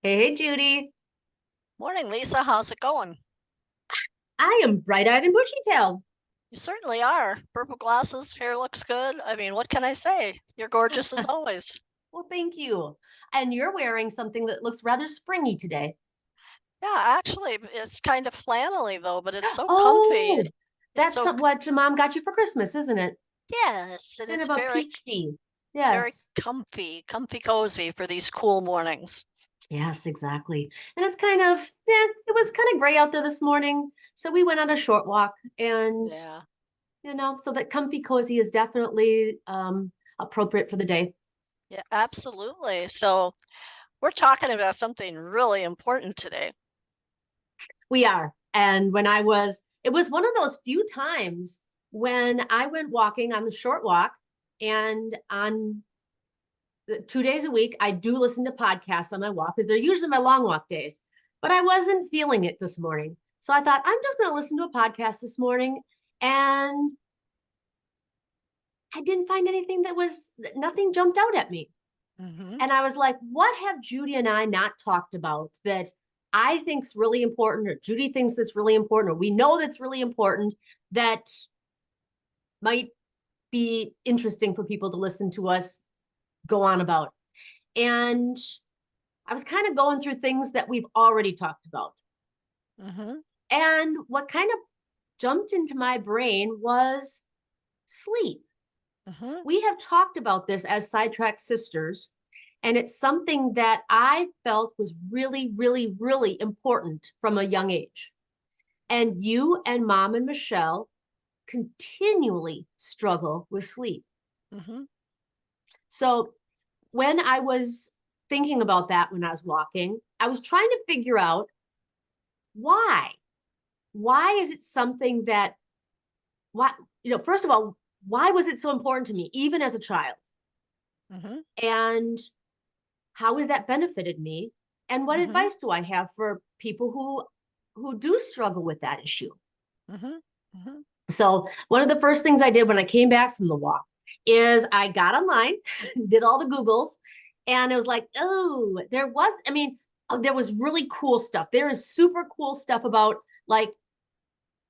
Hey, Judy. Morning, Lisa. How's it going? I am bright-eyed and bushy-tailed. You certainly are. Purple glasses, hair looks good. I mean, what can I say? You're gorgeous as always. Well, thank you. And you're wearing something that looks rather springy today. Yeah, actually, it's kind of flannelly though, but it's so comfy. Oh, It's that's so, what Mom got you for Christmas, isn't it? yes, and Kind it's of a very, peachy. very Yes. comfy, cozy for these cool mornings. Yes, exactly. And it's kind of, it was kind of gray out there this morning. So we went on a short walk and, Yeah, so that comfy cozy is definitely appropriate for the day. yeah, absolutely. So we're talking about something really important today. We are. And it was one of those few times when I went walking on the short walk, and on 2 days a week, I do listen to podcasts on my walk because they're usually my long walk days. But I wasn't feeling it this morning. So I thought, I'm just going to listen to a podcast this morning. And I didn't find anything nothing jumped out at me. Hmm. And I was like, what have Judy and I not talked about that I think's really important, or Judy thinks that's really important, or we know that's really important that might be interesting for people to listen to us go on about. And I was kind of going through things that we've already talked about. Hmm. And what kind of jumped into my brain was sleep. Hmm. We have talked about this as sidetrack sisters, and it's something that I felt was really, really, really important from a young age. And you and Mom and Michelle continually struggle with sleep. Hmm. So when I was thinking about that when I was walking, I was trying to figure out why. Why is it something that, why, first of all, why was it so important to me, even as a child? Hmm. And how has that benefited me? And what Hmm. advice do I have for people who do struggle with that issue? Hmm. Hmm. So one of the first things I did when I came back from the walk is I got online, did all the Googles, and it was like, oh, there was really cool stuff. There is super cool stuff about like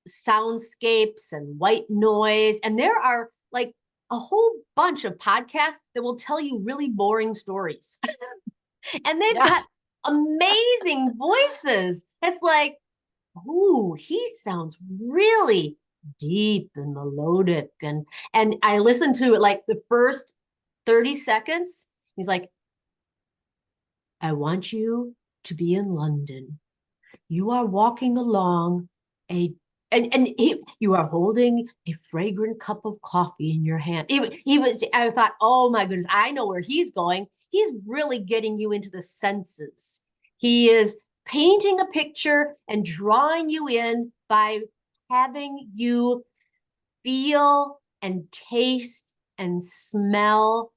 soundscapes and white noise. And there are like a whole bunch of podcasts that will tell you really boring stories. And they've Yeah. got amazing voices. It's like, ooh, he sounds really deep and melodic. And I listened to it like the first 30 seconds. He's like, I want you to be in London. You are walking along a you are holding a fragrant cup of coffee in your hand. I thought, oh my goodness, I know where he's going. He's really getting you into the senses. He is painting a picture and drawing you in by having you feel and taste and smell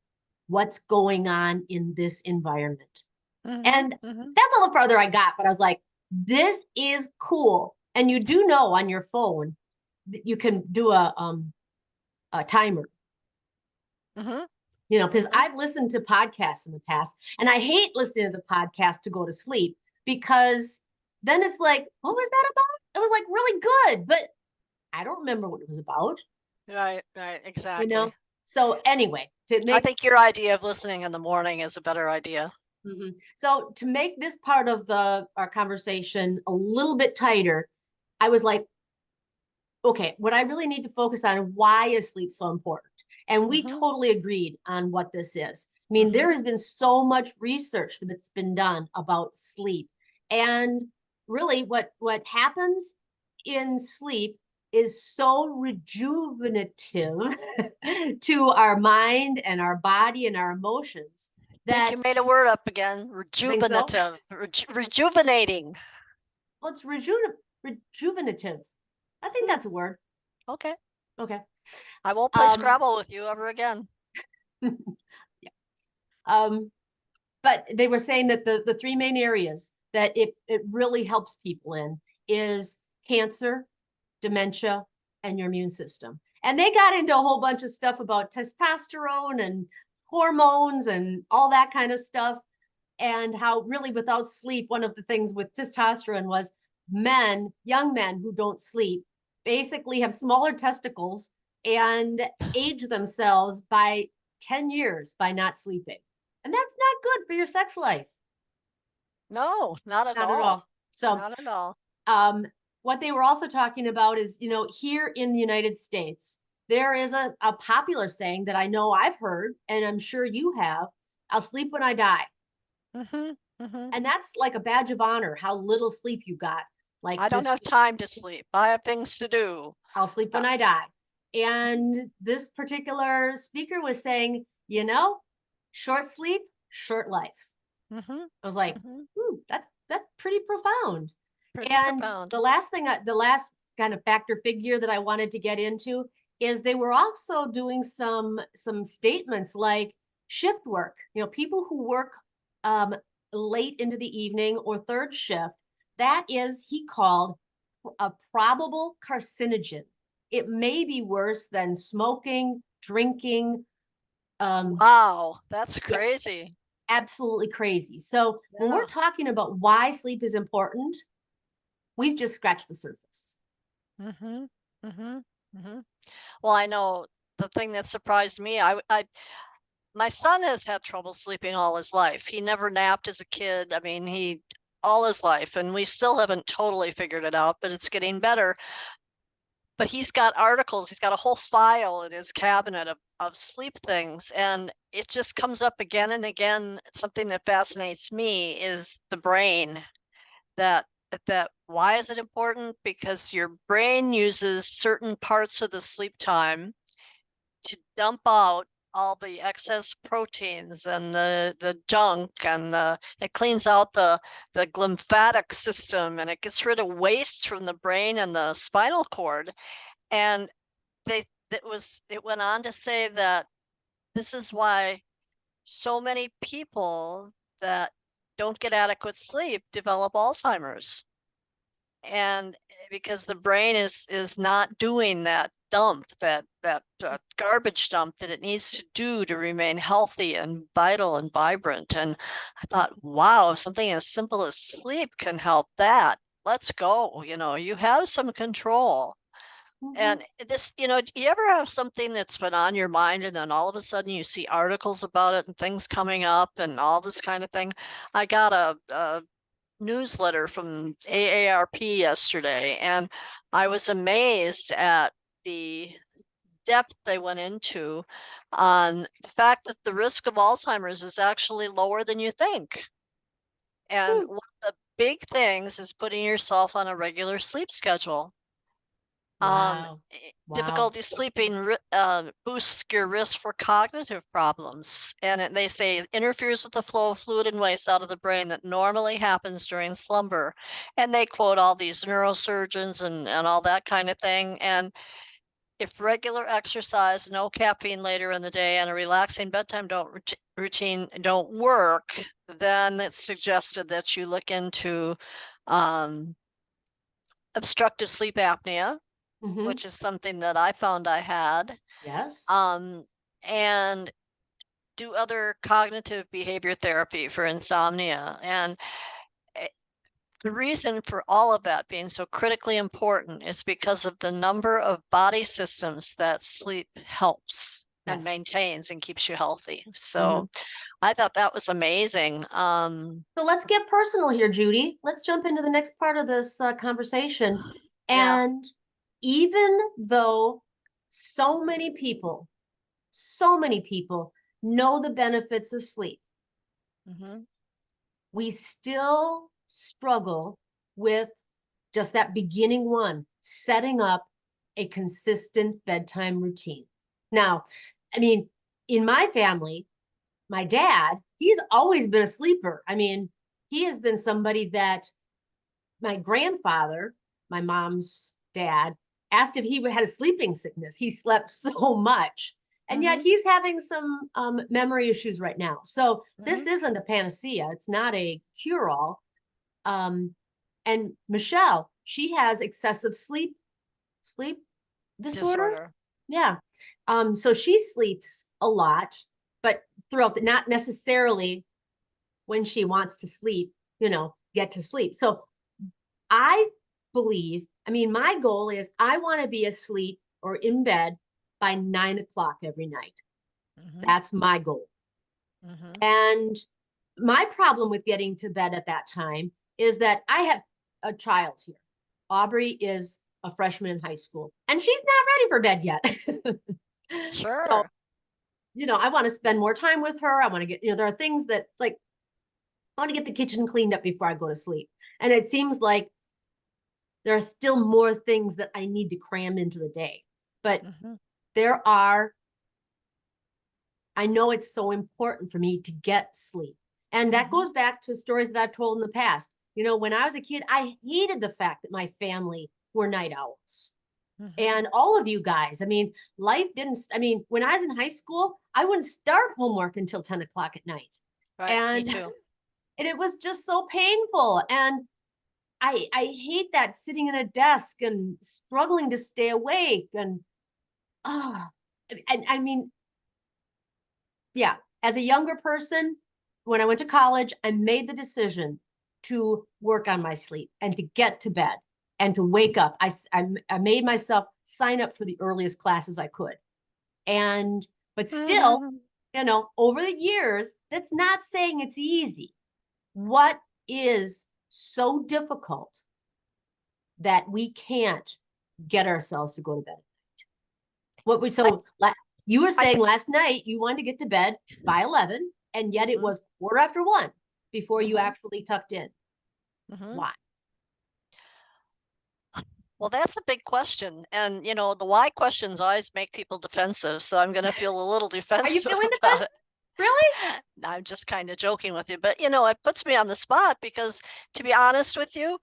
what's going on in this environment. Hmm. And Hmm. that's all the farther I got. But I was like, this is cool. And you do know on your phone that you can do a timer, Hmm. because Hmm. I've listened to podcasts in the past, and I hate listening to the podcast to go to sleep because then it's like, what was that about? It was like really good, but I don't remember what it was about, Right, right, you exactly. know? So anyway, I think your idea of listening in the morning is a better idea. to make this part of the our conversation a little bit tighter, I was like, okay, what I really need to focus on, why is sleep so important? And we Mhm. totally agreed on what this is. I mean, there Mhm. has been so much research that's been done about sleep. And really what happens in sleep is so rejuvenative to our mind and our body and our emotions Think you that made a word up again. I think so. Rejuvenative, rejuvenating. Well, it's rejuvenative. I think Hmm. that's a word. Okay. Okay. I won't play Um, Scrabble with you ever again. yeah. Um, but they were saying that the three main areas that it really helps people in is cancer, dementia, and your immune system. And they got into a whole bunch of stuff about testosterone and hormones and all that kind of stuff. and how really without sleep, one of the things with testosterone was young men who don't sleep, basically have smaller testicles and age themselves by 10 years by not sleeping. And that's not good for your sex life. No, not at Not at all. all. So, Not at all. what they were also talking about is, here in the United States, there is a popular saying that I know I've heard, and I'm sure you have: I'll sleep when I die. Mm-hmm. Mm-hmm. And that's like a badge of honor, how little sleep you got. Like I don't this, have time to sleep. I have things to do. I'll sleep when I die. And this particular speaker was saying, short sleep, short life. Mm-hmm. I was like, Mm-hmm. ooh, that's pretty profound. Pretty And profound. the last kind of factor figure that I wanted to get into is they were also doing some statements like shift work. People who work um, late into the evening or third shift. That is, he called, a probable carcinogen. It may be worse than smoking, drinking. Wow, that's Yeah, crazy. absolutely crazy. So when we're Yeah. talking about why sleep is important, we've just scratched the surface. Mm-hmm. Mm-hmm. Mm-hmm. Well, I know the thing that surprised me, my son has had trouble sleeping all his life. He never napped as a kid. I mean, he all his life, and we still haven't totally figured it out, but it's getting better. But he's got articles, he's got a whole file in his cabinet of sleep things, and it just comes up again and again. Something that fascinates me is the brain. That that why is it important? Because your brain uses certain parts of the sleep time to dump out all the excess proteins and the junk, and it cleans out the lymphatic system, and it gets rid of waste from the brain and the spinal cord. And it went on to say that this is why so many people that don't get adequate sleep develop Alzheimer's. And because the brain is not doing that dump, that garbage dump that it needs to do to remain healthy and vital and vibrant. And I thought, wow, if something as simple as sleep can help that, let's go. You have some control. Mm-hmm. And this, do you ever have something that's been on your mind and then all of a sudden you see articles about it and things coming up and all this kind of thing? I got a newsletter from AARP yesterday, and I was amazed at the depth they went into on the fact that the risk of Alzheimer's is actually lower than you think. And Hmm. one of the big things is putting yourself on a regular sleep schedule. Wow. Wow. Difficulty sleeping boosts your risk for cognitive problems, and they say it interferes with the flow of fluid and waste out of the brain that normally happens during slumber. And they quote all these neurosurgeons and all that kind of thing. And if regular exercise, no caffeine later in the day, and a relaxing bedtime routine don't work, then it's suggested that you look into um, obstructive sleep apnea, Mm-hmm. which is something that I found I had, Yes. um, and do other cognitive behavior therapy for insomnia. And eh, the reason for all of that being so critically important is because of the number of body systems that sleep helps and Yes. maintains and keeps you healthy. Mm-hmm. So I thought that was amazing. So let's get personal here, Judy. Let's jump into the next part of this conversation. Yeah. And even though so many people, so many people know the benefits of sleep, Mm-hmm. we still struggle with just that beginning one, setting up a consistent bedtime routine. Now, I mean, in my family, my dad, he's always been a sleeper. I mean, he has been somebody that my grandfather, my mom's dad, asked if he had a sleeping sickness. He slept so much. And yet Mm-hmm. he's having some memory issues right now. So Mm-hmm. this isn't a panacea. It's not a cure all. And Michelle, she has excessive sleep disorder. Disorder. Yeah. So she sleeps a lot, but throughout the, not necessarily when she wants to sleep, get to sleep. So I believe, I mean, my goal is I want to be asleep or in bed by 9 o'clock every night. Mm-hmm. That's my goal. Mm-hmm. And my problem with getting to bed at that time is that I have a child here. Aubrey is a freshman in high school and she's not ready for bed yet. So, Sure. I want to spend more time with her. I want to get, there are things that like, I want to get the kitchen cleaned up before I go to sleep. And it seems like there are still more things that I need to cram into the day. But Mm-hmm. there are, I know it's so important for me to get sleep. And that Mm-hmm. goes back to stories that I've told in the past. When I was a kid, I hated the fact that my family were night owls. Mm-hmm. And all of you guys, I mean, life didn't, I mean, when I was in high school, I wouldn't start homework until 10 o'clock at night. Right. Me And too. and it was just so painful. And I hate that sitting at a desk and struggling to stay awake. And oh, and I mean, yeah, as a younger person, when I went to college, I made the decision to work on my sleep and to get to bed and to wake up. I made myself sign up for the earliest classes I could. And, but still, Mm-hmm. over the years, that's not saying it's easy. What is so difficult that we can't get ourselves to go to bed? What we I, so you were I saying last night you wanted to get to bed by 11, and yet it mm-hmm. was quarter after 1 before you Mm-hmm. actually tucked in. Mm-hmm. Why? Well, that's a big question. And, the why questions always make people defensive. So I'm going to feel a little Are you defensive feeling about it. defensive? Really? I'm just kind of joking with you. But, it puts me on the spot because, to be honest with you,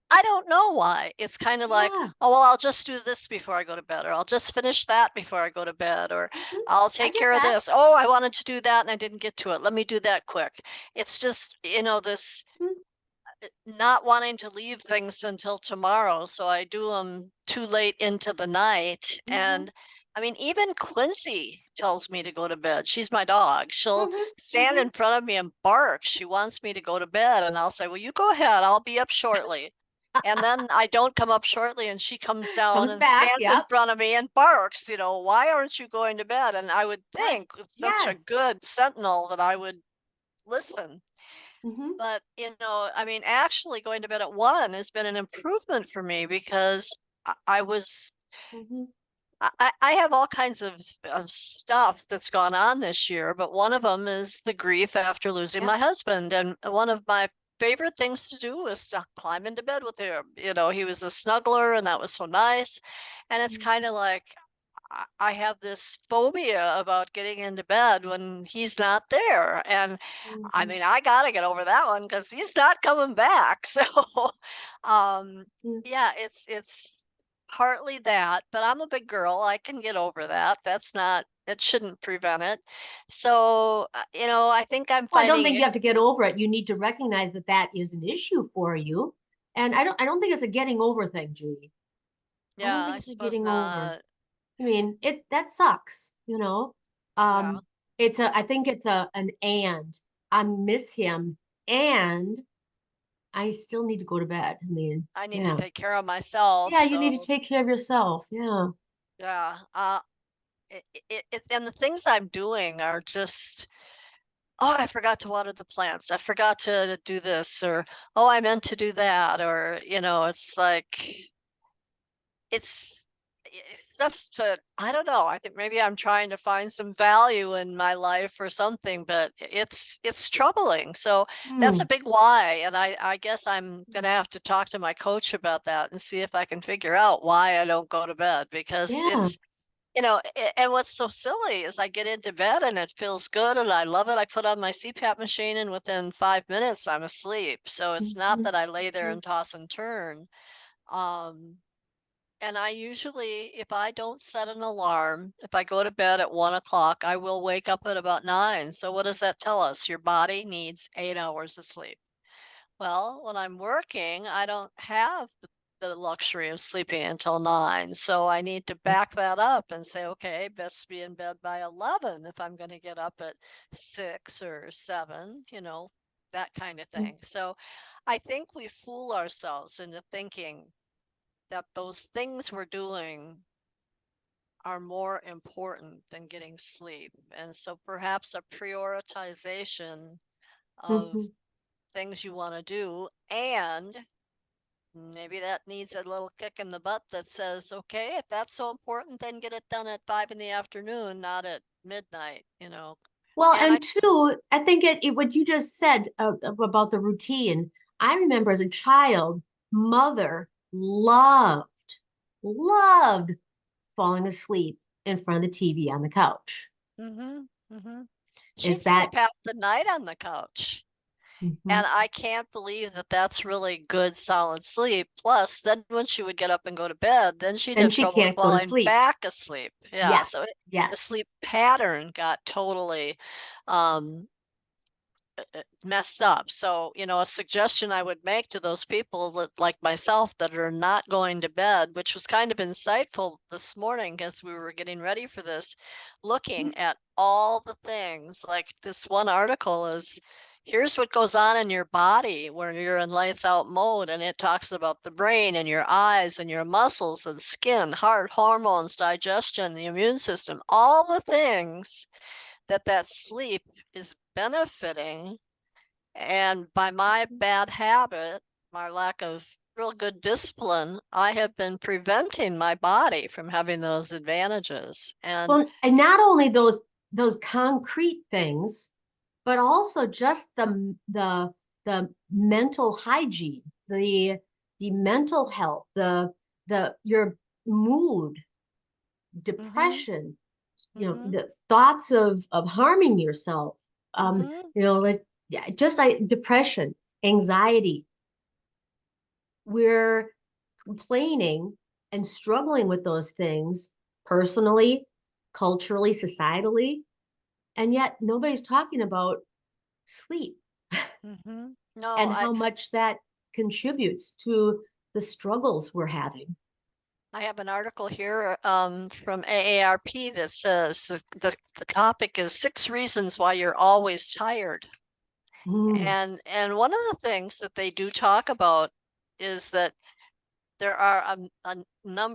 I don't know why. It's kind of like, Yeah. oh, well, I'll just do this before I go to bed, or I'll just finish that before I go to bed, or Mhm. I'll I take get care of that. this. Oh, I wanted to do that and I didn't get to it. Let me do that quick. It's just, this Mhm. not wanting to leave things until tomorrow, so I do them too late into the night. Mhm. And I mean, even Quincy tells me to go to bed. She's my dog. She'll Mhm. stand Mhm. in front of me and bark. She wants me to go to bed, and I'll say, "Well, you go ahead. I'll be up shortly." And then I don't come up shortly, and she comes down Comes and back. stands in Yep. front of me and barks, "Why aren't you going to bed?" And I would Yes. think with such a Yes. good sentinel that I would listen. Mhm. But, I mean, actually going to bed at 1 has been an improvement for me because I was Mhm. I have all kinds of stuff that's gone on this year, but one of them is the grief after losing Yep. my husband. And one of my favorite things to do was to climb into bed with him. He was a snuggler and that was so nice. And it's kind of like I have this phobia about getting into bed when he's not there. And I Mhm. mean, I gotta get over that one because he's not coming back. So, um, Mhm. yeah, it's partly that, but I'm a big girl. I can get over that. That's not. It shouldn't prevent it. So, I think I'm Well, I don't finding think it. you have to get over it. You need to recognize that that is an issue for you. And I don't think it's a getting over thing, Judy. I Yeah, don't think I it's a suppose getting over. not. I mean, that sucks. Yeah, I think it's an and I miss him and I still need to go to bed. I mean, I need to yeah. take care of myself. Yeah, you need to So, take care of yourself. Yeah. yeah. And the things I'm doing are just, oh, I forgot to water the plants. I forgot to do this, or oh, I meant to do that, or it's like it's stuff that I don't know. I think maybe I'm trying to find some value in my life or something, but it's troubling. So that's a Hmm. big why, and I guess I'm gonna have to talk to my coach about that and see if I can figure out why I don't go to bed because Yeah. it's and what's so silly is I get into bed and it feels good and I love it. I put on my CPAP machine and within 5 minutes I'm asleep. So it's not Mhm. that I lay there Mhm. and toss and turn. Um, and I usually, if I don't set an alarm, if I go to bed at 1 o'clock, I will wake up at about 9. So what does that tell us? Your body needs 8 hours of sleep. Well, when I'm working, I don't have the luxury of sleeping until 9. So I need to back that up and say, okay, best be in bed by 11 if I'm going to get up at 6 or 7. that kind of thing. So I think we fool ourselves into thinking that those things we're doing are more important than getting sleep. And so perhaps a prioritization of Mhm. things you want to do, and maybe that needs a little kick in the butt that says, okay, if that's so important, then get it done at 5 in the afternoon, not at midnight, you know. Well, And I, and two, I think what you just said about the routine. I remember as a child, mother loved falling asleep in front of the TV on the couch. mm-hmm, mm-hmm. Is She'd sleep that? half the night on the couch. Mhm. And I can't believe that that's really good, solid sleep. Plus, then when she would get up and go to bed, then she'd Then have she trouble can't go to falling sleep. back asleep. Yeah, Yeah. so the Yes. sleep pattern got totally um, messed up. So, you know, a suggestion I would make to those people that, like myself, that are not going to bed, which was kind of insightful this morning as we were getting ready for this, looking at all the things. Like this one article is, here's what goes on in your body when you're in lights out mode, and it talks about the brain and your eyes and your muscles and skin, heart, hormones, digestion, the immune system, all the things that sleep is benefiting. And by my bad habit, my lack of real good discipline, I have been preventing my body from having those advantages. And Well, and not only those concrete things, but also just the mental hygiene, the mental health, the your mood, mm-hmm, depression, mm-hmm, the thoughts of harming yourself, mm-hmm, like yeah, just depression, anxiety. We're complaining and struggling with those things personally, culturally, societally, and yet nobody's talking about sleep mm-hmm. No, and how much that contributes to the struggles we're having. I have an article here from AARP that says the topic is 6 reasons why you're always tired. Mm, And one of the things that they do talk about is that there are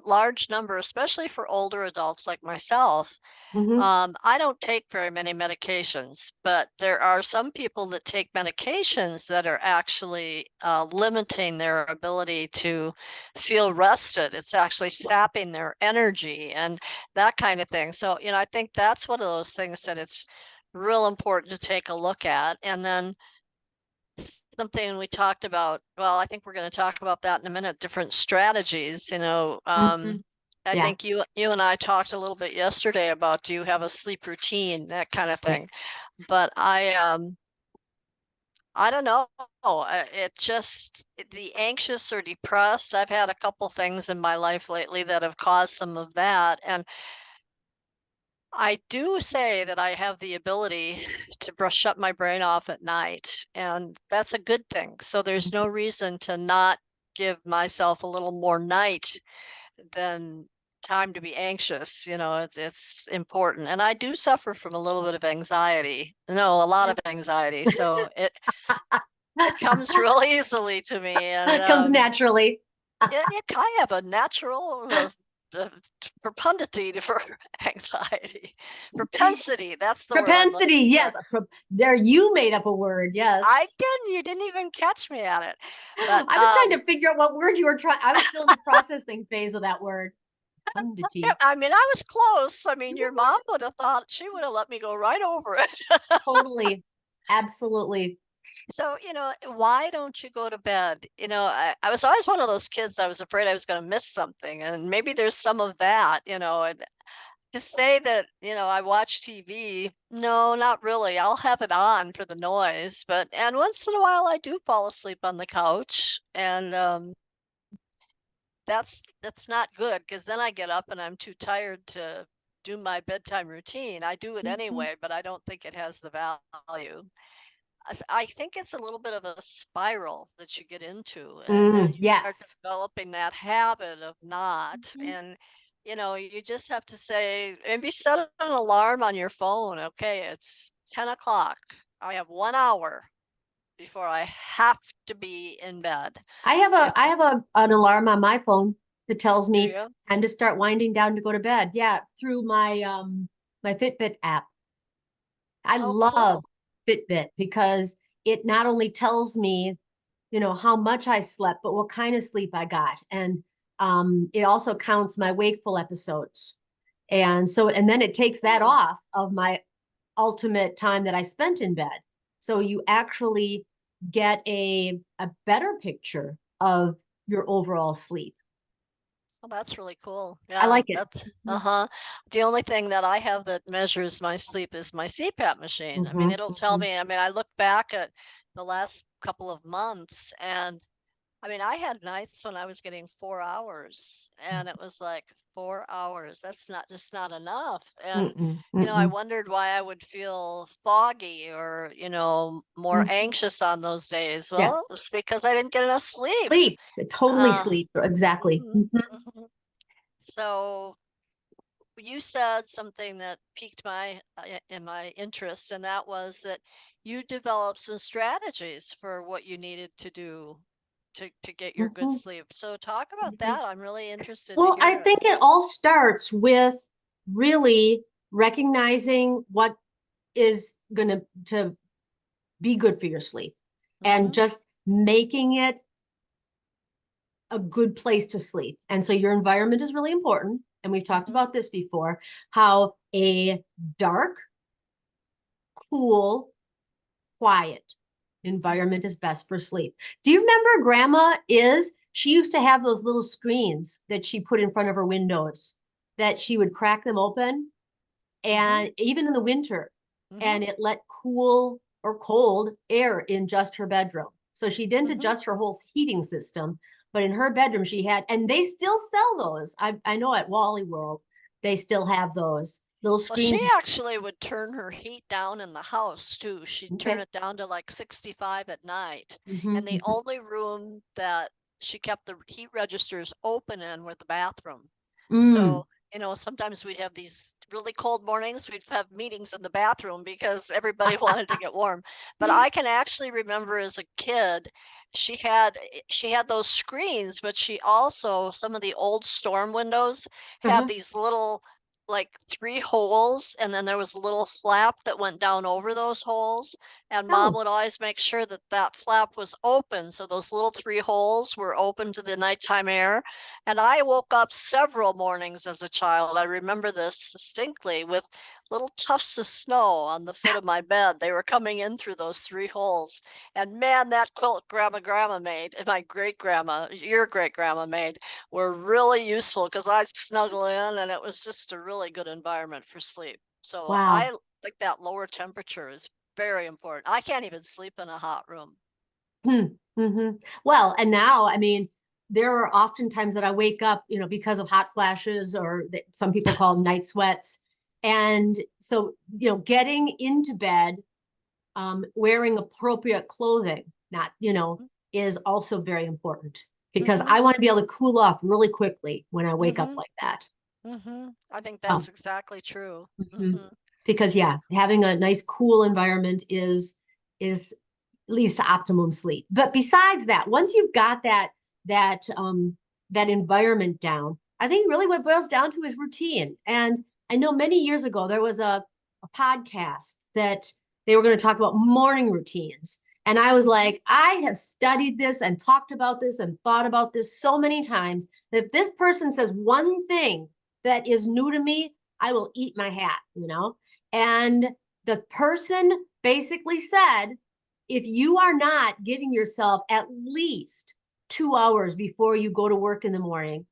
large number, especially for older adults like myself. mhm. I don't take very many medications, but there are some people that take medications that are actually limiting their ability to feel rested. It's actually sapping their energy and that kind of thing. So, you know, I think that's one of those things that it's real important to take a look at. And then something we talked about, well, I think we're going to talk about that in a minute, different strategies, you know. Mhm. I Yeah, think you and I talked a little bit yesterday about, do you have a sleep routine, that kind of yeah. thing. But I don't know. It just the anxious or depressed. I've had a couple things in my life lately that have caused some of that, and I do say that I have the ability to brush shut my brain off at night, and that's a good thing. So there's no reason to not give myself a little more night than time to be anxious. You know, it's important. And I do suffer from a little bit of anxiety. No, a lot of anxiety. So it comes real easily to me, and It comes naturally. I have a natural uh, propensity for anxiety. Propensity, that's the word I'm Propensity, looking for. yes. There, you made up a word, yes. I didn't, you didn't even catch me at it. But I was trying to figure out what word you were trying. I was still in the processing phase of that word. yeah, Profundity. I mean, I was close. I mean, your mom would have thought, she would have let me go right over it. Totally. Absolutely. So, you know, why don't you go to bed? You know, I was always one of those kids, I was afraid I was going to miss something. And maybe there's some of that, you know, and to say that, you know, I watch TV, no, not really. I'll have it on for the noise, but and once in a while I do fall asleep on the couch, and that's not good because then I get up and I'm too tired to do my bedtime routine. I do it Mhm. anyway, but I don't think it has the value. I think it's a little bit of a spiral that you get into, and then you start Yes. developing that habit of not. Mhm. And you know, you just have to say, maybe set an alarm on your phone. Okay, it's 10 o'clock. I have 1 hour. before I have to be in bed. If I have an alarm on my phone that tells do me you? time to start winding down to go to bed. Yeah, through my Fitbit app. I Oh, love cool. Fitbit because it not only tells me, how much I slept, but what kind of sleep I got. And it also counts my wakeful episodes. And then it takes that Oh, off of my ultimate time that I spent in bed. So you actually get a better picture of your overall sleep. well, that's really cool. I Yeah, like it. that's uh-huh. The only thing that I have that measures my sleep is my CPAP machine. I mean, Mm-hmm, it'll tell mm-hmm, me, I mean, I look back at the last couple of months and I mean, I had nights when I was getting 4 hours, and it was like 4 hours. That's not just not enough. And, mm-mm, I mm-mm. wondered why I would feel foggy or, more Mhm. anxious on those days. Yes. Well, it's because I didn't get enough sleep. Sleep. Totally Uh, sleep. Exactly. mhm, Mhm, mhm. So you said something that piqued my interest, and that was that you developed some strategies for what you needed to do to get your good mhm, sleep. So talk about mhm. that. I'm really interested to Well, I hear it. think it all starts with really recognizing what is going to be good for your sleep and Mhm. just making it a good place to sleep. And so your environment is really important. And we've talked Mhm. about this before, how a dark, cool, quiet environment Mhm. is best for sleep. Do you remember she used to have those little screens that she put in front of her windows that she would crack them open Mhm. and even in the winter, Mhm. and it let cool or cold air in just her bedroom. So she didn't Mhm. adjust her whole heating system, but in her bedroom she had, and they still sell those. I know at Wally World they still have those little Well, she screens. actually would turn her heat down in the house too. She'd turn Okay. it down to like 65 at night. Mm-hmm, And the mm-hmm. only room that she kept the heat registers open in were the bathroom. Mm. So, sometimes we'd have these really cold mornings. We'd have meetings in the bathroom because everybody wanted to get warm. But I can actually remember as a kid, she had those screens, but she also some of the old storm windows had Uh-huh. these little like 3 holes, and then there was a little flap that went down over those holes, and mom Oh, would always make sure that that flap was open, so those little 3 holes were open to the nighttime air, and I woke up several mornings as a child, I remember this distinctly, with little tufts of snow on the foot of my bed. They were coming in through those 3 holes, and man, that quilt grandma made, and my great-grandma your great-grandma made, were really useful because I'd snuggle in and it was just a really good environment for sleep. So wow. I think that lower temperature is very important. I can't even sleep in a hot room. Hmm. Hmm. Well, and now, I mean, there are often times that I wake up, because of hot flashes or some people call them night sweats. And so, getting into bed, wearing appropriate clothing, not, is also very important because Mm-hmm. I want to be able to cool off really quickly when I wake up Mm-hmm. like that. Mm-hmm. I think Um, that's exactly true. mhm. Mm-hmm. Because yeah, having a nice cool environment is leads to optimum sleep. But besides that, once you've got that environment down, I think really what it boils down to is routine. And I know many years ago there was a podcast that they were going to talk about morning routines. And I was Mm-hmm. like, I have studied this and talked about this and thought about this so many times that if this person says one thing that is new to me, I will eat my hat. And the person basically said, if you are not giving yourself at least 2 hours before you go to work in the morning,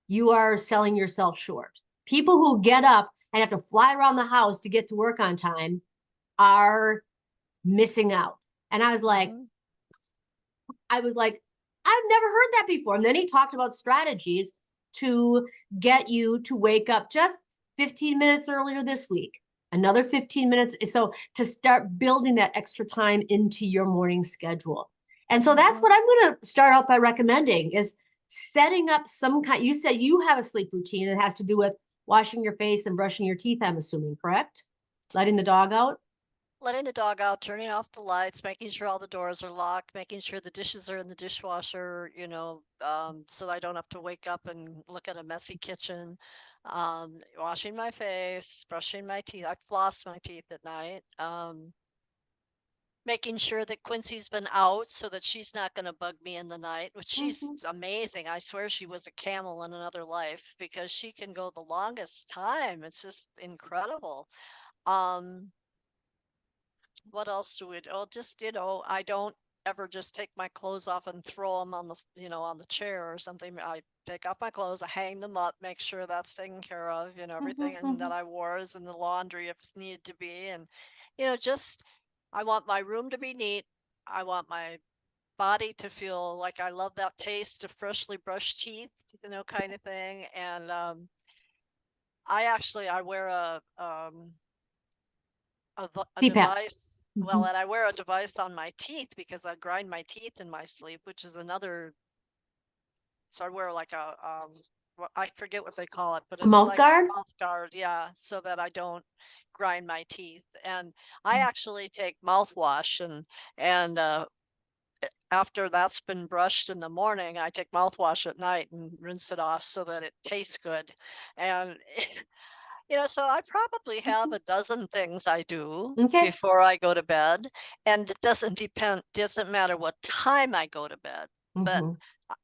you are selling yourself short. People who get up and have to fly around the house to get to work on time are missing out. And Mm-hmm. I was like, I've never heard that before. And then he talked about strategies to get you to wake up just 15 minutes earlier this week, another 15 minutes. So to start building that extra time into your morning schedule. And so that's Mm-hmm. what I'm going to start out by recommending is setting up some kind. You said you have a sleep routine. It has to do with washing your face and brushing your teeth, I'm assuming, correct? Letting the dog out. letting the dog out, turning off the lights, making sure all the doors are locked, making sure the dishes are in the dishwasher, so I don't have to wake up and look at a messy kitchen. Washing my face, brushing my teeth. I floss my teeth at night. Making sure that Quincy's been out so that she's not going to bug me in the night, which she's Mhm. amazing. I swear she was a camel in another life because she can go the longest time. It's just incredible. Um, what else do we do? Oh, just, I don't ever just take my clothes off and throw them on on the chair or something. I take off my clothes, I hang them up, make sure that's taken care of, Mhm. everything that Mhm. I wore is in the laundry if it's needed to be. And, just, I want my room to be neat. I want my body to feel like I love that taste of freshly brushed teeth, kind of thing. And, I wear a CPAP. device. Well, Mhm. and I wear a device on my teeth because I grind my teeth in my sleep, which is another. So I wear like I forget what they call it, but A it's mouth like guard? a mouth guard, yeah, so that I don't grind my teeth. And I actually take mouthwash, and after that's been brushed in the morning, I take mouthwash at night and rinse it off so that it tastes good. And so I probably have Mhm. a dozen things I do Okay. before I go to bed, and it doesn't matter what time I go to bed. But Mhm. uh,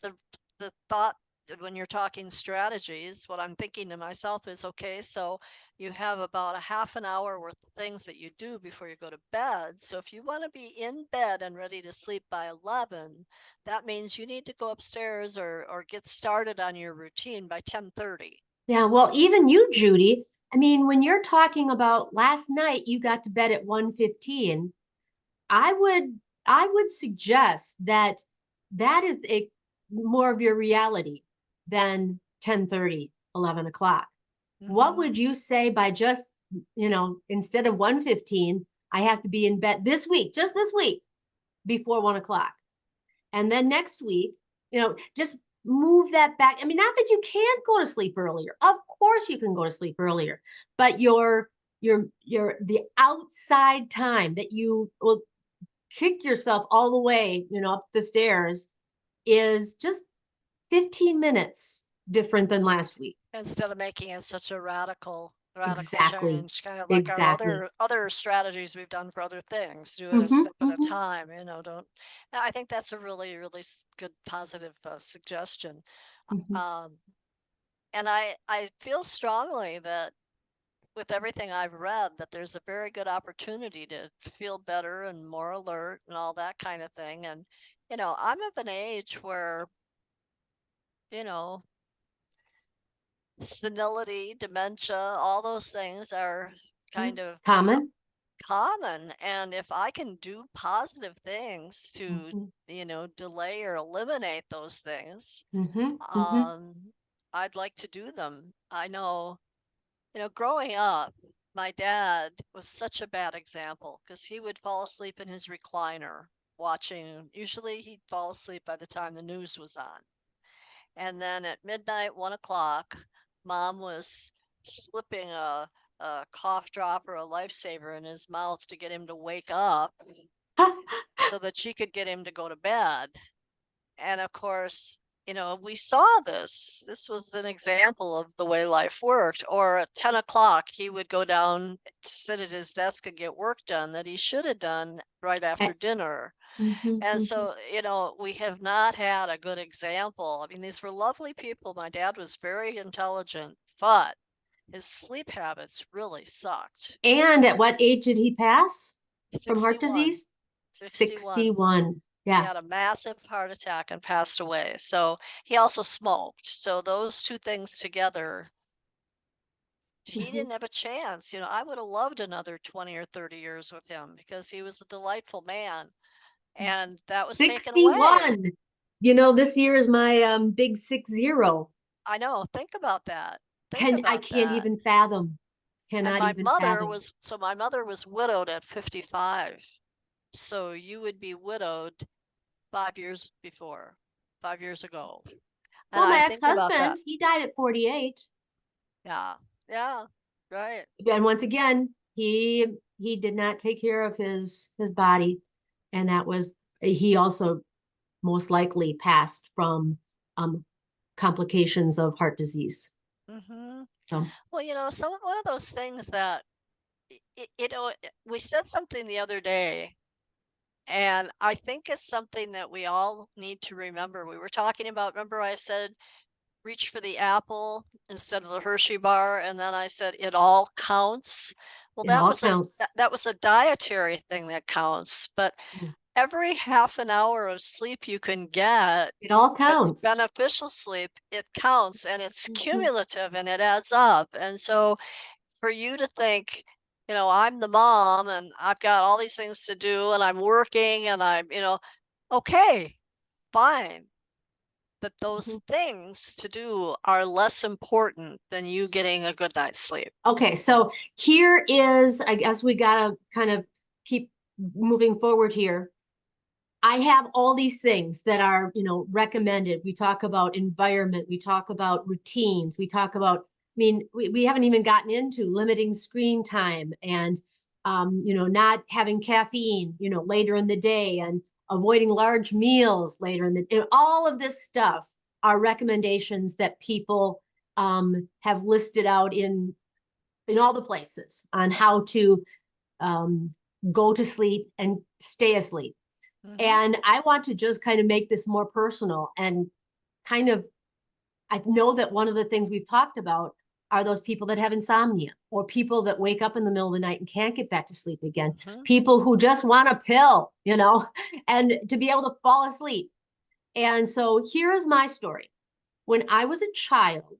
the the thought that when you're talking strategies, what I'm thinking to myself is, okay, so you have about a half an hour worth of things that you do before you go to bed. So if you want to be in bed and ready to sleep by 11, that means you need to go upstairs or get started on your routine by 10:30. Yeah, well, even you, Judy, I mean, when you're talking about last night you got to bed at 1:15, I would I would suggest that that is a more of your reality than 10:30, 11 o'clock. What Hmm. would you say by just, instead of 1:15, I have to be in bed this week, just this week, before 1 o'clock? And then next week, just move that back. I mean, not that you can't go to sleep earlier. Of course you can go to sleep earlier, but your the outside time that you will kick yourself all the way, up the stairs is just 15 minutes different than last week. Instead of making it such a radical Exactly. change, kind of like our Exactly. other strategies we've done for other things. Do it a Hmm. step at a Hmm. time. Don't. I think that's a really really good positive suggestion. Hmm. Um, and I feel strongly that with everything I've read, that there's a very good opportunity to feel better and more alert and all that kind of thing. And I'm of an age where you know senility, dementia, all those things are Yeah. kind of Common. common. And if I can do positive things to, Hmm. delay or eliminate those things, Hmm. Hmm. um, I'd like to do them. I know, growing up, my dad was such a bad example because he would fall asleep in his recliner watching. Usually he'd fall asleep by the time the news was on. And then at midnight, 1 o'clock, mom was slipping a cough drop or a lifesaver in his mouth to get him to wake up so that she could get him to go to bed. And of course, we saw this. This was an example of the way life worked. Or at 10 o'clock, he would go down to sit at his desk and get work done that he should have done right after dinner. Hmm. And Hmm. so, we have not had a good example. I mean, these were lovely people. My dad was very intelligent, but his sleep habits really sucked. And at what age did he pass from heart 61. disease? 61. 61. He Yeah. had a massive heart attack and passed away. So he also smoked. So those two things together, he Hmm. didn't have a chance. I would have loved another 20 or 30 years with him because he was a delightful man. And that was taken away. 61. This year is my big 60. I know. Think about that. Think I about can't that. even fathom. And Cannot even fathom. my mother was widowed at 55. So you would be widowed 5 years before, 5 years ago. And Well, my I think about ex-husband, that. he died at 48. Yeah. Yeah. Right. And once again, he he did not take care of his body, and that was he also most likely passed from complications of heart disease. Mm-hmm. So Well, one of those things that we said something the other day, and I think it's something that we all need to remember. We were talking about, remember I said reach for the apple instead of the Hershey bar, and then I said it all counts. Well, it all counts. that was a dietary thing that counts, but Mm. every half an hour of sleep you can get, It all that's counts. beneficial sleep, it counts and it's Mhm. cumulative and it adds up. And so for you to think, I'm the mom and I've got all these things to do and I'm working and okay, fine. But those Mhm. things to do are less important than you getting a good night's sleep. Okay, so here is, I guess we gotta kind of keep moving forward here. I have all these things that are, recommended. We talk about environment, we talk about routines, we talk about, we haven't even gotten into limiting screen time and, not having caffeine, later in the day and avoiding large meals later in the day. All of this stuff are recommendations that people have listed out in all the places on how to um, go to sleep and stay asleep. Mhm, And I want to just kind of make this more personal and kind of, I know that one of the things we've talked about are those people that have insomnia or people that wake up in the middle of the night and can't get back to sleep again, mhm, people who just want a pill, and to be able to fall asleep. And so here's my story. When I was a child,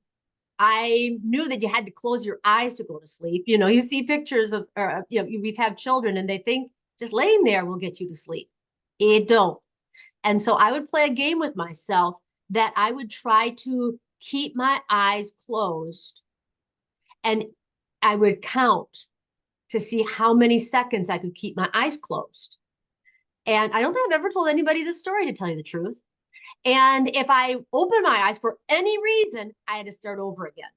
I knew that you had to close your eyes to go to sleep. You see pictures of, or, we've had children and they think just laying there will get you to sleep. It don't. And so I would play a game with myself that I would try to keep my eyes closed and I would count to see how many seconds I could keep my eyes closed. And I don't think I've ever told anybody this story, to tell you the truth. And if I opened my eyes for any reason, I had to start over again.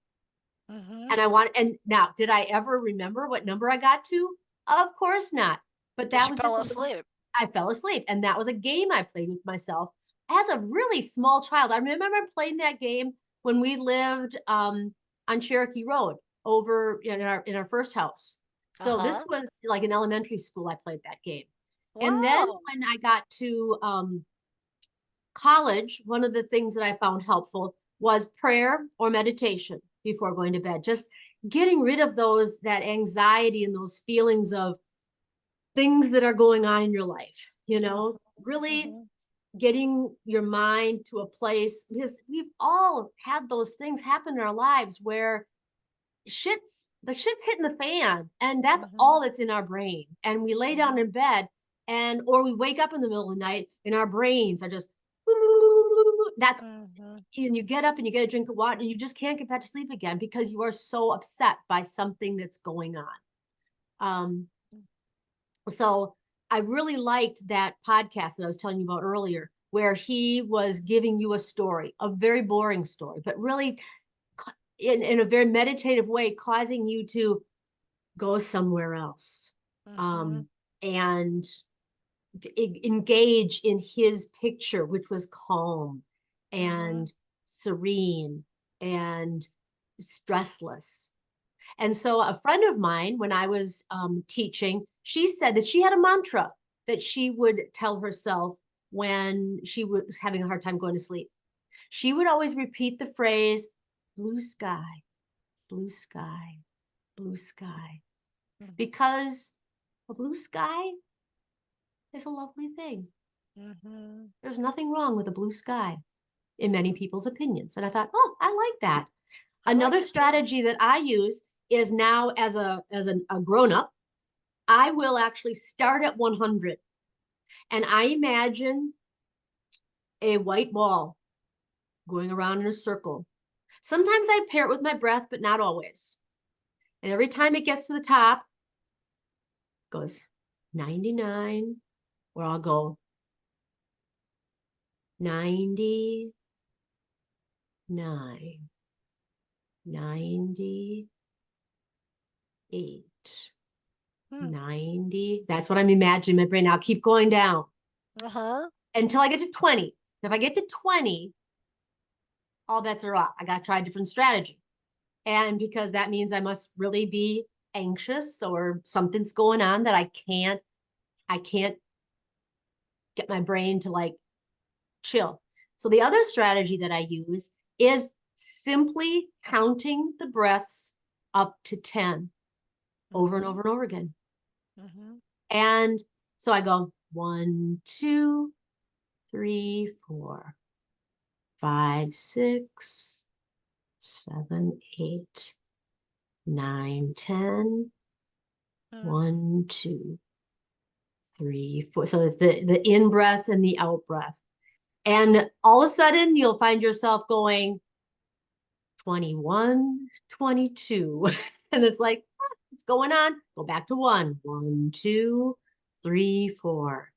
mhm. And now, did I ever remember what number I got to? Of course not. But Because that you was just fell a little, asleep. I fell asleep. And that was a game I played with myself as a really small child. I remember playing that game when we lived on Cherokee Road over in our first house. So this Uh-huh. was like in elementary school, I played that game. And then Wow. when I got to college, one of the things that I found helpful was prayer or meditation before going to bed. Just getting rid of that anxiety and those feelings of things that are going on in your life, Mhm, really mhm, getting your mind to a place, because we've all had those things happen in our lives where the shit's hitting the fan, and that's mhm, all that's in our brain. And we lay down mhm, in bed or we wake up in the middle of the night and our brains are just that's mhm, and you get up and you get a drink of water and you just can't get back to sleep again because you are so upset by something that's going on. So I really liked that podcast that I was telling you about earlier, where he was giving you a story, a very boring story, but really in a very meditative way, causing you to go somewhere else, mhm, um, and engage in his picture, which was calm mhm, and serene and stressless. And so, a friend of mine, when I was teaching, she said that she had a mantra that she would tell herself when she was having a hard time going to sleep. She would always repeat the phrase, blue sky, blue sky, blue sky, mhm, because a blue sky is a lovely thing. mhm. There's nothing wrong with a blue sky in many people's opinions. And I thought, oh, I like that. I like Another it too. strategy that I use is now as a grown up, I will actually start at 100 and I imagine a white ball going around in a circle. Sometimes I pair it with my breath, but not always. And every time it gets to the top, it goes 99, or I'll go 99, 98. 90. That's what I'm imagining in my brain. Now keep going down Uh-huh. until I get to 20. If I get to 20, all bets are off. I got to try a different strategy. And because that means I must really be anxious or something's going on that I can't get my brain to like chill. So the other strategy that I use is simply counting the breaths up to 10 over and Mm-hmm. over and over again. Mm-hmm. And so I go 1, 2, 3, 4, 5, 6, 7, 8, 9, 10. Mm-hmm. 1, 2, 3, 4. So it's the in breath and the out breath. And all of a sudden you'll find yourself going 21, 22. And it's like, what's going on? Go back to 1, 1, 2, 3, 4.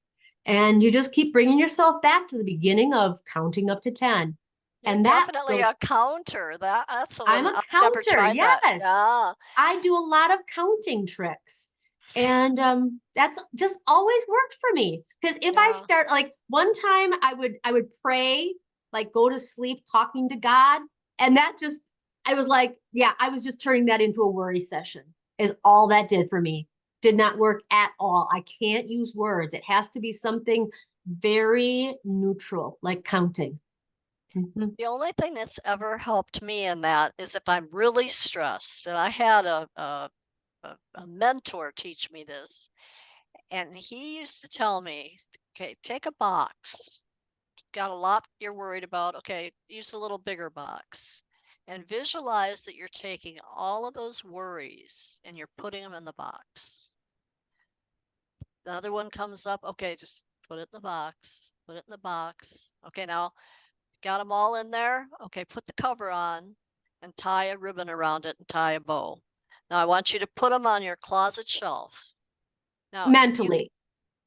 And you just keep bringing yourself back to the beginning of counting up to 10. You're And that definitely goes, a counter. That's the I'm one a I've never counter. tried that. Yes. Yeah. I do a lot of counting tricks. And that's just always worked for me. Because if I Yeah. start like one time I would pray, like go to sleep talking to God. And that just I was like, yeah, I was just turning that into a worry session, is all that did for me. Did not work at all. I can't use words. It has to be something very neutral, like counting. Mhm. The only thing that's ever helped me in that is if I'm really stressed. And I had a mentor teach me this. And he used to tell me, okay, take a box. Got a lot you're worried about. Okay, use a little bigger box and visualize that you're taking all of those worries and you're putting them in the box. The other one comes up. Okay, just put it in the box, put it in the box. Okay, now got them all in there. Okay, put the cover on and tie a ribbon around it and tie a bow. Now I want you to put them on your closet shelf. Now you Mentally.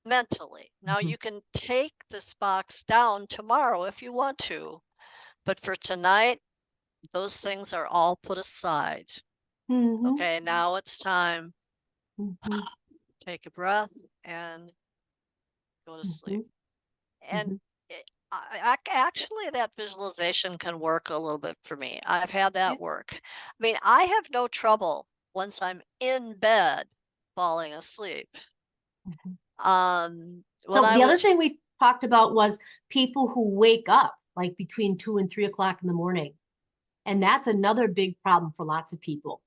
mentally. Now Mhm. you can take this box down tomorrow if you want to, but for tonight, those things are all put aside. Mhm. Okay, now it's time. Mhm. Take a breath and go to sleep. Mhm. And Mhm. actually, that visualization can work a little bit for me. I've had Yeah. that work. I mean, I have no trouble once I'm in bed falling asleep. Mhm. When So I the other was thing we talked about was people who wake up like between 2 and 3 o'clock in the morning. And that's another big problem for lots of people.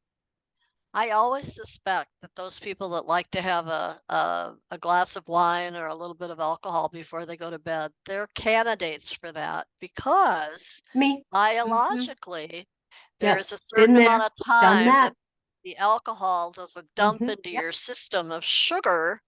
I always suspect that those people that like to have a glass of wine or a little bit of alcohol before they go to bed, they're candidates for that because Me. Hmm. biologically, there Yep. is a Been certain amount there, of done time that. that the alcohol does a dump into Yep. your system of sugar,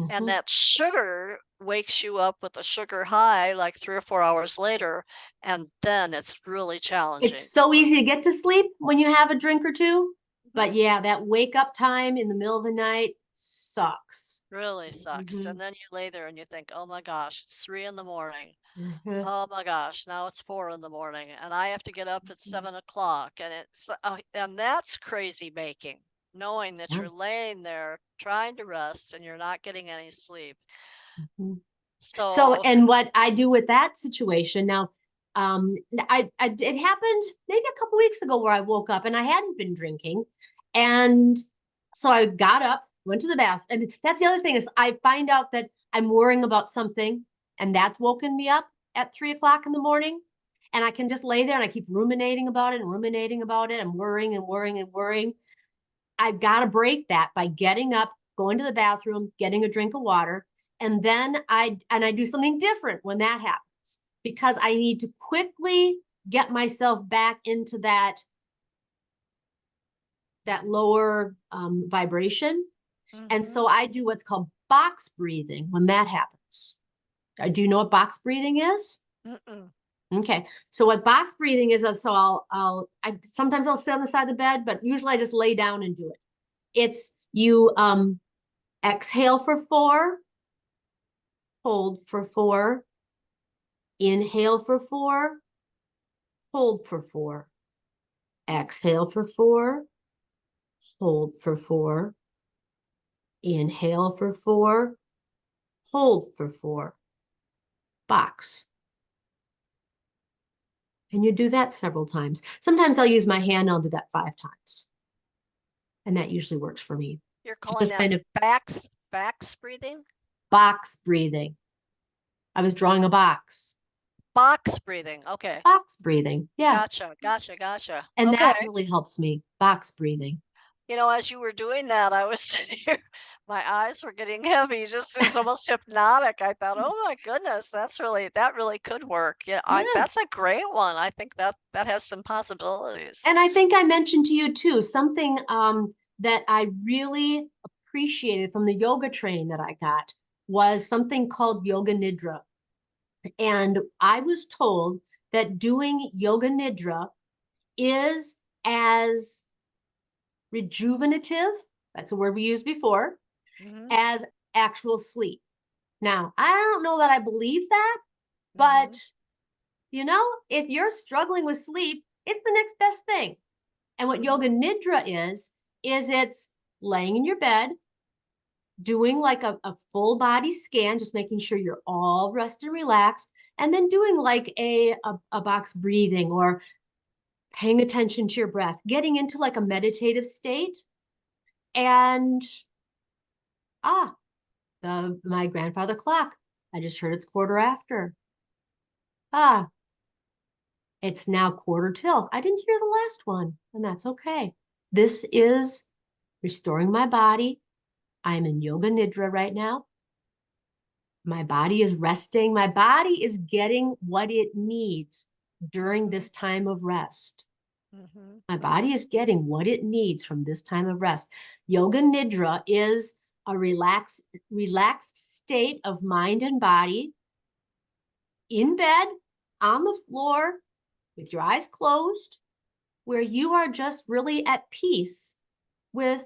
and Hmm. that sugar wakes you up with a sugar high like 3 or 4 hours later, and then it's really challenging. It's so easy to get to sleep when you have a drink or two. Mhm. But yeah, that wake up time in the middle of the night sucks. Really sucks. Hmm. And then you lay there and you think, oh my gosh, it's 3 in the morning. Hmm. Oh my gosh, now it's 4 in the morning, and I have to get up at 7 o'clock, and and that's crazy making, knowing that Yeah. you're laying there trying to rest and you're not getting any sleep. Mhm. So, So and what I do with that situation now, I it happened maybe a couple weeks ago where I woke up and I hadn't been drinking, and so I got up, went to the bath, and that's the other thing is I find out that I'm worrying about something, and that's woken me up at 3 o'clock in the morning, and I can just lay there and I keep ruminating about it and ruminating about it. I'm worrying and worrying and worrying. I've got to break that by getting up, going to the bathroom, getting a drink of water, and then I do something different when that happens because I need to quickly get myself back into that lower vibration. And mhm, so I do what's called box breathing when that happens. Do you know what box breathing is? mm-mm, Okay. So what box breathing is, so sometimes I'll sit on the side of the bed, but usually I just lay down and do it. It's you exhale for 4, hold for 4, inhale for 4, hold for 4, exhale for 4, hold for 4, Inhale for 4, hold for 4, box. And you do that several times. Sometimes I'll use my hand, I'll do that 5 times. And that usually works for me. You're calling Just that kind of backs breathing? box breathing. I was drawing a box. Box breathing. Okay. Box breathing. Yeah. Gotcha. And Okay. that really helps me. Box breathing. As you were doing that, I was sitting here, my eyes were getting heavy. It was almost hypnotic. I thought, oh my goodness, that really could work. Yeah, Yeah. that's a great one. I think that has some possibilities. And I think I mentioned to you too, something that I really appreciated from the yoga training that I got was something called yoga nidra. And I was told that doing yoga nidra is as rejuvenative, that's a word we used before, Mm-hmm. as actual sleep. Now, I don't know that I believe that, Mm-hmm. but if you're struggling with sleep, it's the next best thing. And what yoga Mm-hmm. nidra is it's laying in your bed, doing like a full body scan, just making sure you're all rested and relaxed, and then doing like a box breathing or paying attention to your breath, getting into like a meditative state. And ah, my grandfather clock. I just heard it's quarter after. Ah, it's now quarter till. I didn't hear the last one, and that's okay. This is restoring my body. I'm in yoga nidra right now. My body is resting. My body is getting what it needs during this time of rest. Mm-hmm. My body is getting what it needs from this time of rest. Yoga nidra is a relaxed state of mind and body in bed, on the floor, with your eyes closed, where you are just really at peace with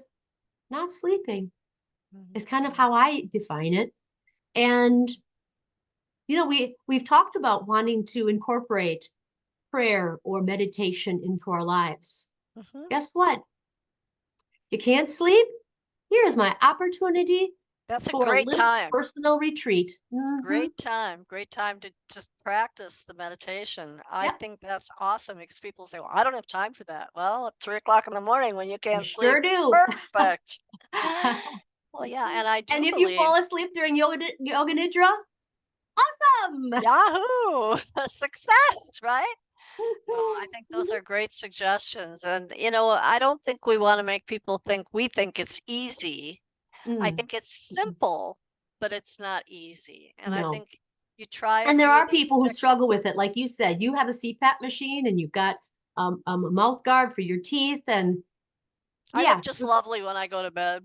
not sleeping, is kind of Mm-hmm. how I define it. And we've talked about wanting to incorporate prayer or meditation into our lives. Mm-hmm. Guess what? You can't sleep? Here's my opportunity That's a for a great little time. personal retreat. Mm-hmm. Great time to just practice the meditation. I Yep, think that's awesome because people say, well, I don't have time for that. Well, at 3 o'clock in the morning when you you can't sleep, sure do. perfect. Well, yeah, and I And do if you believe fall asleep during yoga nidra, awesome. Yahoo! Success, right? No, I think those are great suggestions. And, I don't think we want to make people think we think it's easy. I Mm, think it's mm, simple, but it's not easy. And I no. think you try a And there few of are these people who techniques. struggle with it. Like you said, you have a CPAP machine and you've got a mouth guard for your teeth. And I look yeah. just lovely when I go to bed.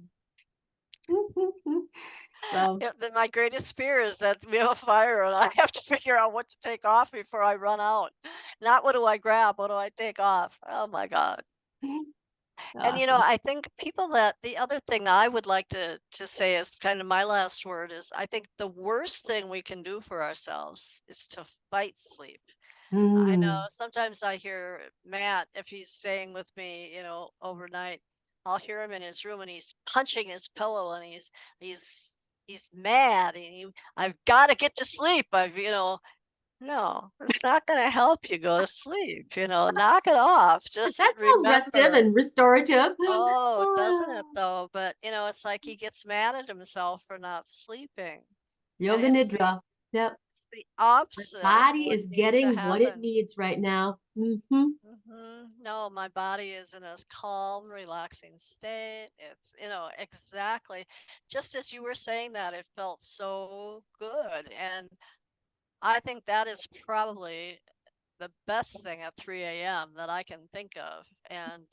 So My greatest fear is that we have a fire and I have to figure out what to take off before I run out. Not what do I grab, what do I take off? Oh my God. And awesome. I think the other thing I would like to say is kind of my last word is I think the worst thing we can do for ourselves is to fight sleep. I know Mm. sometimes I hear Matt, if he's staying with me, overnight, I'll hear him in his room and he's punching his pillow and he's mad and I've got to get to sleep. No, it's not going to help you go to sleep. Knock it off. That Just sounds restive remember. and restorative. Oh, doesn't it though? But it's like he gets mad at himself for not sleeping. And Yoga nidra. Yep. it's the My opposite of body what is needs to getting what it happen. needs right now. Mm-hmm. No, my body is in a calm, relaxing state. It's, exactly. Just as you were saying that, it felt so good. And I think that is probably the best thing at 3 a.m. that I can think of. And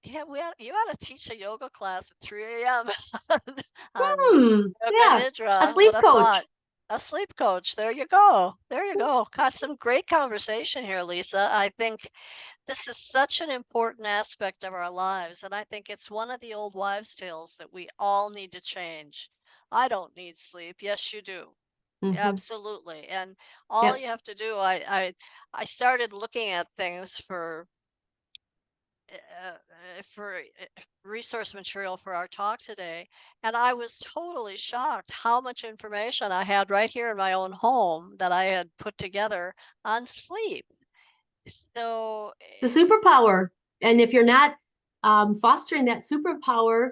yeah, you ought to teach a yoga class at 3 a.m. on yoga Yeah. A nidra. sleep What a thought. coach. A sleep coach. There you go. There you go. Got some great conversation here, Lisa. I think this is such an important aspect of our lives, and I think it's one of the old wives' tales that we all need to change. I don't need sleep. Yes, you do. Mm-hmm. Absolutely. And all Yep. you have to do, I started looking at things for for resource material for our talk today, and I was totally shocked how much information I had right here in my own home that I had put together on sleep. So, The superpower. And if you're not fostering that superpower,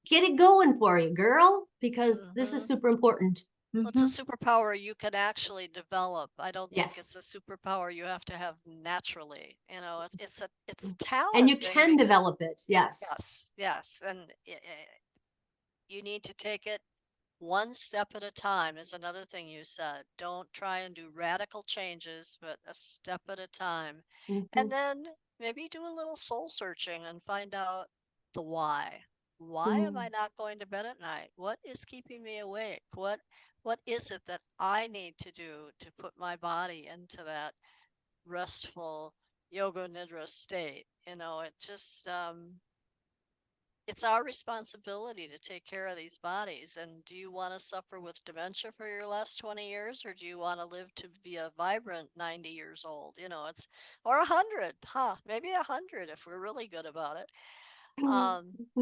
get it going for you, girl, because this is mhm. super important. Well, it's a Hmm. superpower you can actually develop. I don't think it's a Yes. superpower you have to have naturally. You know, it's a And talent you thing can because develop it. Yes. yes, yes, and you need to take it one step at a time is another thing you said. Don't try and do radical changes, but a step at a time. Hmm. And then maybe do a little soul searching and find out the why. Why am I Mm. not going to bed at night? What is keeping me awake? What is it that I need to do to put my body into that restful yoga nidra state? You know, it just it's our responsibility to take care of these bodies. And do you want to suffer with dementia for your last 20 years, or do you want to live to be a vibrant 90 years old? You know, it's, or 100, maybe 100 if we're really good about it.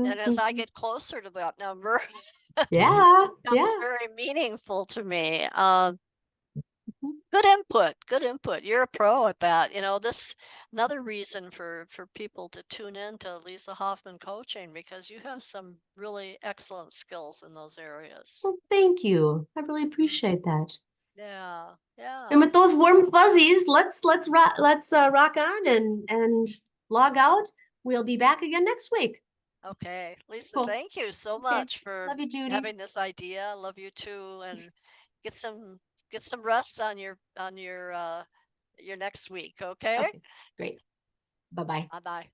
And as I get closer to that number, Yeah. becomes Yeah. very meaningful to me. Mhm. Good input, good input. You're a pro at that. You know, this another reason for people to tune in to Lisa Hoffman coaching because you have some really excellent skills in those areas. Well, thank you. I really Mm, appreciate that. yeah, And yeah. with those warm fuzzies, let's rock on and log out. We'll be back again next week. Okay. Lisa, Cool. thank you so Okay. much for Love you, Judy. having this idea. Love you too. And get some get some rest on your next week, okay? Okay, great. Bye-bye. Bye bye.